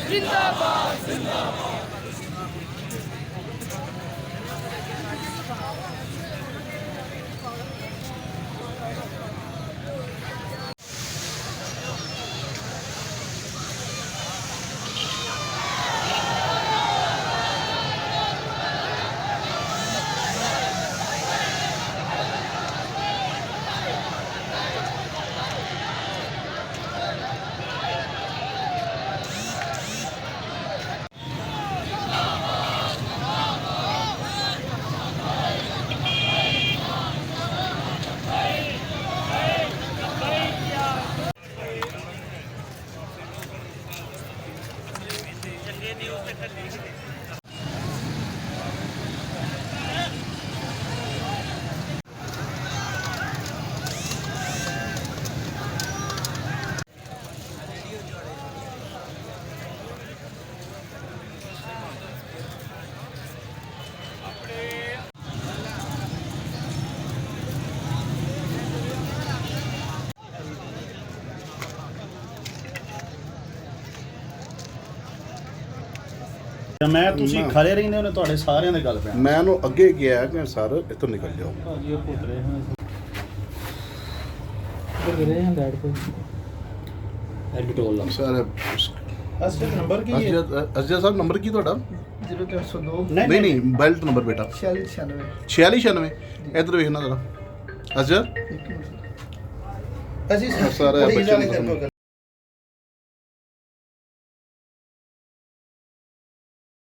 जिंदाबाद जिंदाबाद। ਮੈਂ ਤੁਸੀਂ ਖੜੇ ਰਹਿੰਦੇ ਹੋ ਤੁਹਾਡੇ ਸਾਰਿਆਂ ਦੇ ਗੱਲ ਪਿਆ ਮੈਂ ਉਹਨੂੰ ਅੱਗੇ ਗਿਆ ਕਿ ਸਰ ਇੱਥੋਂ ਨਿਕਲ ਜਾਓ ਭਾਜੀ ਉਹ ਪੁੱਤ ਰਹੇ ਹਨ ਐਡੀਟੋਲ ਦਾ ਸਰ ਅਸਲ ਨੰਬਰ ਕੀ ਹੈ ਅਜੇ ਸਾਹਿਬ ਨੰਬਰ ਕੀ ਤੁਹਾਡਾ 0302 ਨਹੀਂ ਬੈਲਟ ਨੰਬਰ ਬੇਟਾ 4696 4696 ਇੱਧਰ ਵੇਖਣਾ ਜ਼ਰਾ ਅਜਰ ਅਸੀਂ ਸਰ ਪੁਲਿਸ ਵਾਲੇ